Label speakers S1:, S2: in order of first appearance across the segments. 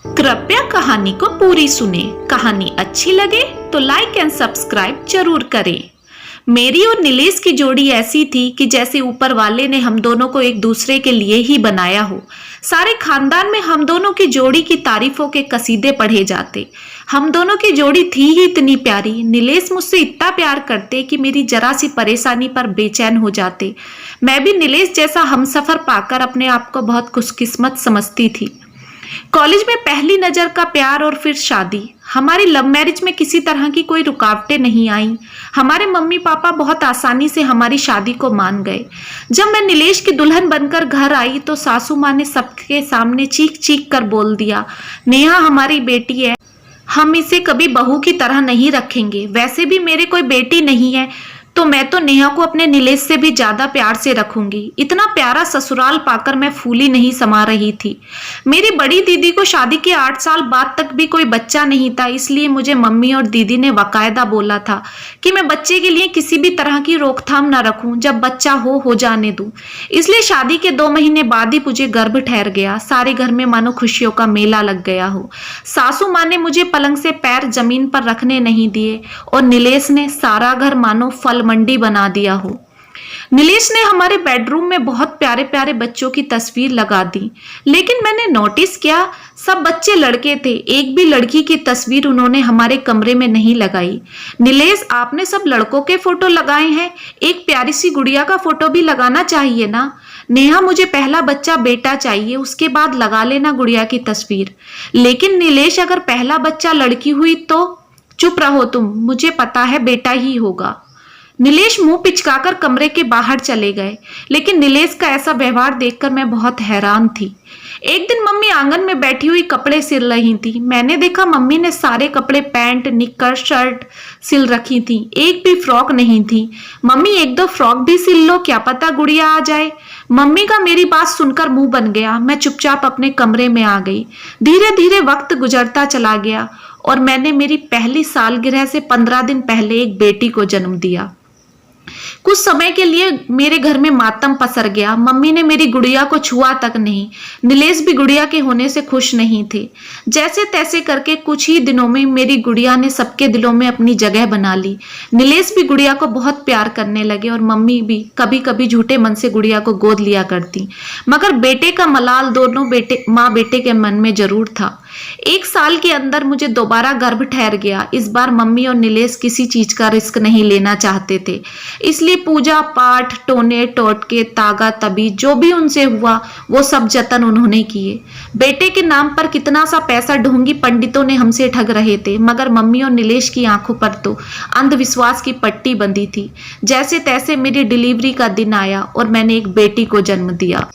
S1: कृपया कहानी को पूरी सुने। कहानी अच्छी लगे तो लाइक एंड सब्सक्राइब जरूर करें। मेरी और नीलेश की जोड़ी ऐसी थी कि जैसे ऊपर वाले ने हम दोनों को एक दूसरे के लिए ही बनाया हो। सारे खानदान में हम दोनों की जोड़ी की तारीफों के कसीदे पढ़े जाते। हम दोनों की जोड़ी थी ही इतनी प्यारी। नीलेश मुझसे इतना प्यार करते कि मेरी जरा सी परेशानी पर बेचैन हो जाते। मैं भी नीलेश जैसा हमसफर पाकर अपने आप को बहुत खुशकिस्मत समझती थी। कॉलेज में पहली नजर का प्यार और फिर शादी। हमारी लव मैरिज में किसी तरह की कोई रुकावटें नहीं आई। हमारे मम्मी पापा बहुत आसानी से हमारी शादी को मान गए। जब मैं नीलेश की दुल्हन बनकर घर आई तो सासू माँ ने सबके सामने चीख चीख कर बोल दिया, नेहा हमारी बेटी है, हम इसे कभी बहू की तरह नहीं रखेंगे। वैसे भी मेरे कोई बेटी नहीं है तो मैं तो नेहा को अपने नीलेश से भी ज्यादा प्यार से रखूंगी। इतना प्यारा ससुराल पाकर मैं फूली नहीं समा रही थी। मेरी बड़ी दीदी को शादी के 8 साल बाद तक भी कोई बच्चा नहीं था, इसलिए मुझे मम्मी और दीदी ने बाकायदा बोला था कि मैं बच्चे के लिए किसी भी तरह की रोकथाम ना रखूं, जब बच्चा हो जाने दूं। इसलिए शादी के 2 महीने बाद ही मुझे गर्भ ठहर गया। सारे घर में मानो खुशियों का मेला लग गया हो। सासू माँ ने मुझे पलंग से पैर जमीन पर रखने नहीं दिए और नीलेश ने सारा घर मानो फल मंडी बना दिया हो। नीलेश ने हमारे बेडरूम में बहुत प्यारे प्यारे बच्चों की तस्वीर लगा दी, लेकिन मैंने नोटिस किया सब बच्चे लड़के थे, एक भी लड़की की तस्वीर उन्होंने हमारे कमरे में नहीं लगाई। नीलेश, आपने सब लड़कों के फोटो लगाए हैं, एक प्यारी सी गुड़िया का फोटो भी लगाना चाहिए ना। नेहा, मुझे पहला बच्चा बेटा चाहिए, उसके बाद लगा लेना गुड़िया की तस्वीर। लेकिन नीलेश, अगर पहला बच्चा लड़की हुई तो? चुप रहो तुम, मुझे पता है बेटा ही होगा। नीलेश मुंह पिचकाकर कमरे के बाहर चले गए, लेकिन नीलेश का ऐसा व्यवहार देखकर मैं बहुत हैरान थी। एक दिन मम्मी आंगन में बैठी हुई कपड़े सिल रही थी। मैंने देखा मम्मी ने सारे कपड़े, पैंट, निक्कर, शर्ट सिल रखी थी, एक भी फ्रॉक नहीं थी। मम्मी, 1-2 फ्रॉक भी सिल लो, क्या पता गुड़िया आ जाए। मम्मी का मेरी बात सुनकर मुंह बन गया। मैं चुपचाप अपने कमरे में आ गई। धीरे धीरे वक्त गुजरता चला गया और मैंने मेरी पहली सालगिरह से 15 दिन पहले एक बेटी को जन्म दिया। कुछ समय के लिए मेरे घर में मातम पसर गया। मम्मी ने मेरी गुड़िया को छुआ तक नहीं। नीलेश भी गुड़िया के होने से खुश नहीं थे। जैसे तैसे करके कुछ ही दिनों में मेरी गुड़िया ने सबके दिलों में अपनी जगह बना ली। नीलेश भी गुड़िया को बहुत प्यार करने लगे और मम्मी भी कभी कभी झूठे मन से गुड़िया को गोद लिया करती। मगर बेटे का मलाल दोनों माँ बेटे के मन में जरूर था। 1 साल के अंदर मुझे दोबारा गर्भ ठहर गया। इस बार मम्मी और नीलेश किसी चीज का रिस्क नहीं लेना चाहते थे, इसलिए पूजा पाठ, टोने टोटके, तागा तबीज जो भी उनसे हुआ वो सब जतन उन्होंने किए। बेटे के नाम पर कितना सा पैसा ढोंगी पंडितों ने हमसे ठग रहे थे, मगर मम्मी और नीलेश की आंखों पर तो अंधविश्वास की पट्टी बंधी थी। जैसे तैसे मेरी डिलीवरी का दिन आया और मैंने एक बेटी को जन्म दिया।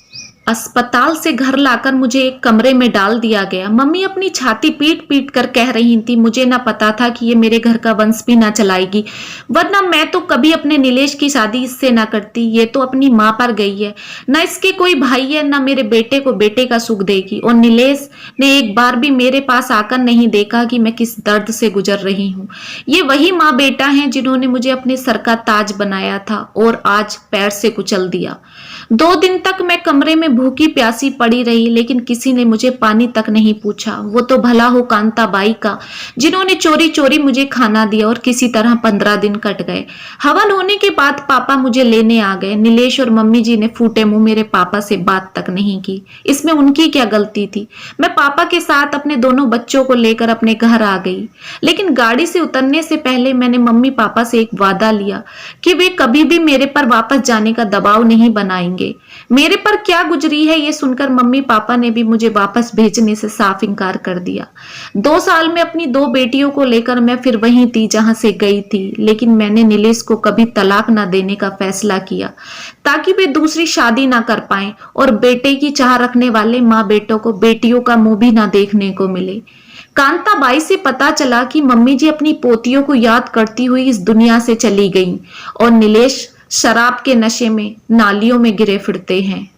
S1: अस्पताल से घर लाकर मुझे एक कमरे में डाल दिया गया। मम्मी अपनी छाती पीट पीट कर कह रही थी, मुझे ना पता था कि ये मेरे घर का वंश भी ना चलाएगी, वरना मैं तो कभी अपने नीलेश की शादी इससे ना करती। ये तो अपनी माँ पर गई है, ना इसके कोई भाई है, ना मेरे बेटे को बेटे का सुख देगी। और नीलेश ने एक बार भी मेरे पास आकर नहीं देखा कि मैं किस दर्द से गुजर रही हूँ। ये वही माँ बेटा हैं जिन्होंने मुझे अपने सर का ताज बनाया था और आज पैर से कुचल दिया। 2 दिन तक मैं कमरे में भूखी प्यासी पड़ी रही, लेकिन किसी ने मुझे पानी तक नहीं पूछा। वो तो भला हो कांता बाई का, जिन्होंने चोरी चोरी मुझे खाना दिया और किसी तरह 15 दिन कट गए। हवन होने के बाद पापा मुझे लेने आ गए। नीलेश और मम्मी जी ने फूटे मुंह मेरे पापा से बात तक नहीं की। इसमें उनकी क्या गलती थी। मैं पापा के साथ अपने दोनों बच्चों को लेकर अपने घर आ गई, लेकिन गाड़ी से उतरने से पहले मैंने मम्मी पापा से एक वादा लिया कि वे कभी भी मेरे पर वापस जाने का दबाव नहीं बनाएंगे। मेरे पर क्या गुजरी है ये सुनकर मम्मी पापा ने भी मुझे वापस भेजने से साफ इनकार कर दिया। 2 साल में अपनी 2 बेटियों को लेकर मैं फिर वहीं थी जहां से गई थी, लेकिन मैंने नीलेश को कभी तलाक ना देने का फैसला किया ताकि वे दूसरी शादी ना कर पाए और बेटे की चाह रखने वाले माँ बेटों को बेटियों का मुंह भी ना देखने को मिले। कांता बाई से पता चला कि मम्मी जी अपनी पोतियों को याद करती हुई इस दुनिया से चली गईं और नीलेश शराब के नशे में नालियों में गिरे फिरते हैं।